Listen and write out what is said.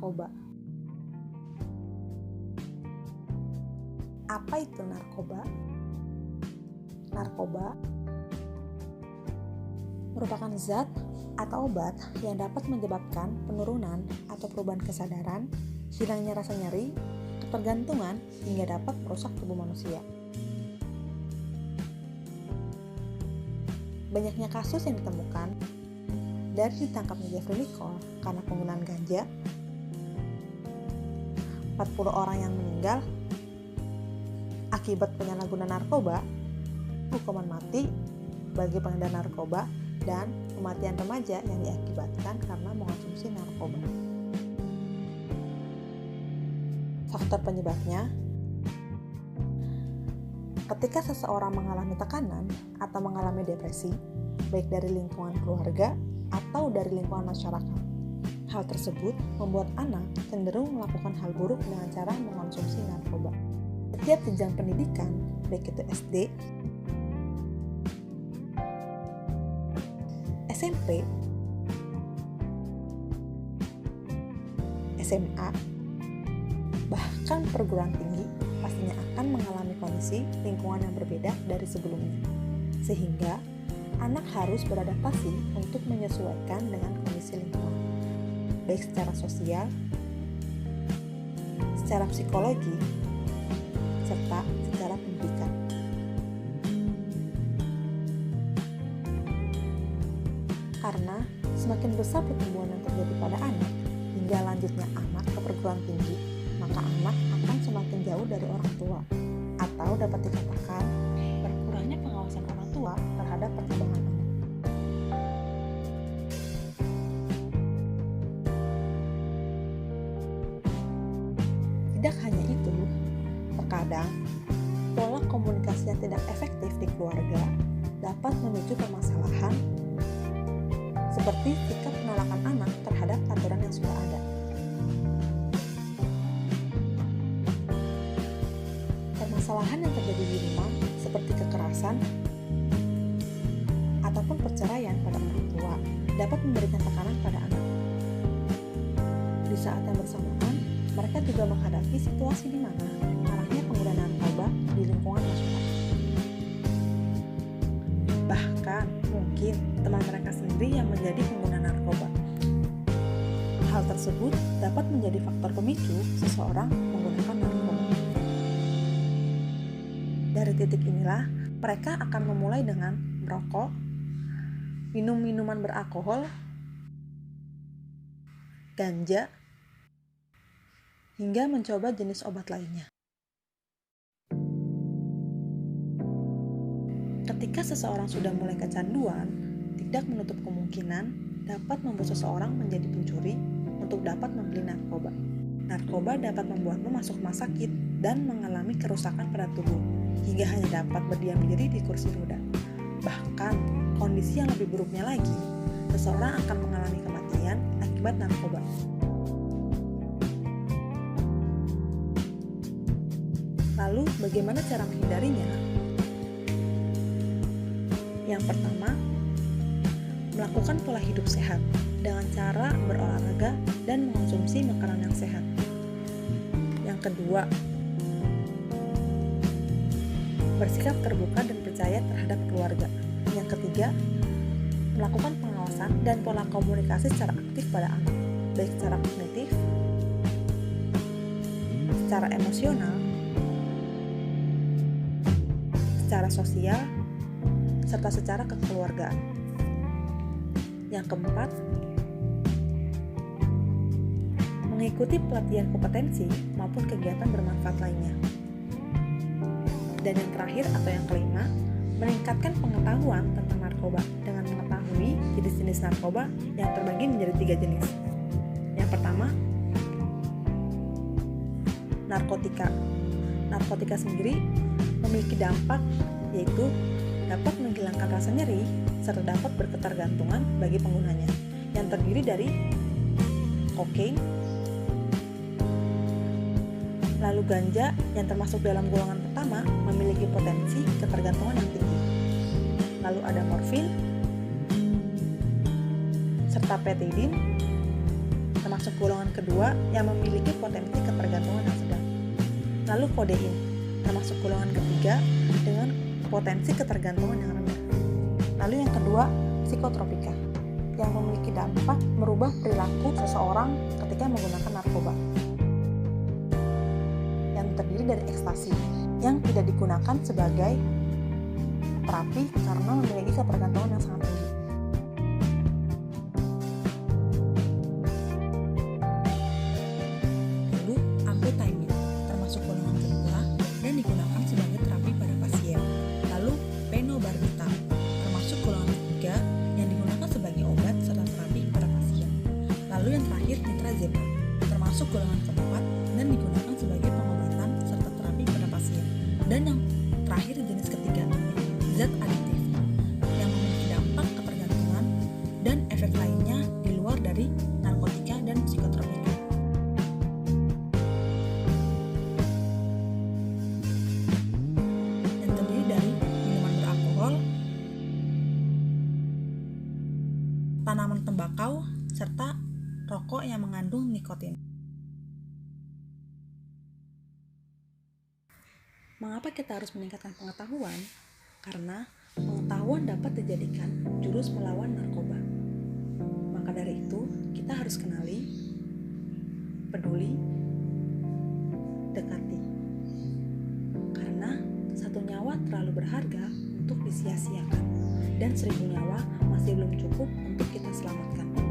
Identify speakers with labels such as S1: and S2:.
S1: narkoba. Apa itu narkoba? Narkoba merupakan zat atau obat yang dapat menyebabkan penurunan atau perubahan kesadaran, hilangnya rasa nyeri, ketergantungan, hingga dapat merusak tubuh manusia. Banyaknya kasus yang ditemukan dari ditangkapnya Jeffrey Nicole karena penggunaan ganja, 40 orang yang meninggal akibat penyalahgunaan narkoba, hukuman mati bagi pengedar narkoba, dan kematian remaja yang diakibatkan karena mengonsumsi narkoba. Faktor penyebabnya, ketika seseorang mengalami tekanan atau mengalami depresi, baik dari lingkungan keluarga atau dari lingkungan masyarakat. Hal tersebut membuat anak cenderung melakukan hal buruk dengan cara mengonsumsi narkoba. Setiap jenjang pendidikan, baik itu SD, SMP, SMA, bahkan perguruan tinggi pastinya akan mengalami kondisi lingkungan yang berbeda dari sebelumnya. Sehingga anak harus beradaptasi untuk menyesuaikan dengan kondisi lingkungan, baik secara sosial, secara psikologi, serta secara pendidikan. Karena semakin besar pertumbuhan yang terjadi pada anak hingga lanjutnya anak ke perguruan tinggi, maka anak akan semakin jauh dari orang tua, atau dapat dikatakan berkurangnya pengawasan orang tua terhadap perkembangan anak. Tidak hanya itu, terkadang pola komunikasi yang tidak efektif di keluarga dapat memicu permasalahan seperti sikap penolakan anak terhadap aturan yang sudah ada. Permasalahan yang terjadi di rumah seperti kekerasan ataupun perceraian pada orang tua dapat memberikan tekanan pada anak. Di saat yang bersamaan, mereka juga menghadapi situasi di mana maraknya penggunaan narkoba di lingkungan masyarakat. Bahkan mungkin teman mereka sendiri yang menjadi pengguna narkoba. Hal tersebut dapat menjadi faktor pemicu seseorang menggunakan narkoba. Dari titik inilah, mereka akan memulai dengan merokok, minum minuman beralkohol, ganja, hingga mencoba jenis obat lainnya. Ketika seseorang sudah mulai kecanduan, tidak menutup kemungkinan dapat membuat seseorang menjadi pencuri untuk dapat membeli narkoba. Narkoba dapat membuatmu masuk rumah sakit dan mengalami kerusakan pada tubuh, hingga hanya dapat berdiam diri di kursi roda. Bahkan, kondisi yang lebih buruknya lagi, seseorang akan mengalami kematian akibat narkoba. Lalu, bagaimana cara menghindarinya? Yang pertama, melakukan pola hidup sehat dengan cara berolahraga dan mengonsumsi makanan yang sehat. Yang kedua, bersikap terbuka dan percaya terhadap keluarga. Yang ketiga, melakukan pengawasan dan pola komunikasi secara aktif pada anak, baik secara kognitif, secara emosional, secara sosial, serta secara kekeluargaan. Yang keempat, mengikuti pelatihan kompetensi maupun kegiatan bermanfaat lainnya. Dan yang terakhir atau yang kelima, meningkatkan pengetahuan tentang narkoba dengan mengetahui jenis-jenis narkoba yang terbagi menjadi 3 jenis. Yang pertama, narkotika. Narkotika sendiri memiliki dampak, yaitu dapat menghilangkan rasa nyeri serta dapat berketergantungan bagi penggunanya, yang terdiri dari kokain, lalu ganja yang termasuk dalam golongan pertama memiliki potensi ketergantungan yang tinggi, lalu ada morfin, serta petidin termasuk termasuk golongan kedua yang memiliki potensi ketergantungan yang sedang. Lalu kodein, termasuk golongan ketiga dengan potensi ketergantungan yang rendah. Lalu yang kedua, psikotropika, yang memiliki dampak merubah perilaku seseorang ketika menggunakan narkoba, yang terdiri dari ekstasi, yang tidak digunakan sebagai terapi karena memiliki ketergantungan yang sangat tinggi. Lalu amfetamin, termasuk golongan kedua dan digunakan sebagai terapi pada pasien. Lalu phenobarbital, termasuk golongan ketiga yang digunakan sebagai obat serta terapi pada pasien. Lalu yang terakhir nitrazepam, termasuk golongan keempat dan digunakan sebagai pengobatan serta terapi pada pasien. Dan yang terakhir jenis ketiga, zat adiktif, yang memiliki dampak ketergantungan dan efek lainnya di luar dari narkotika dan psikotropika. Yang terdiri dari minuman beralkohol, tanaman tembakau, serta rokok yang mengandung nikotin. Mengapa kita harus meningkatkan pengetahuan? Karena pengetahuan dapat dijadikan jurus melawan narkoba. Maka dari itu, kita harus kenali, peduli, dekati. Karena satu nyawa terlalu berharga untuk disia-siakan, dan 1000 nyawa masih belum cukup untuk kita selamatkan.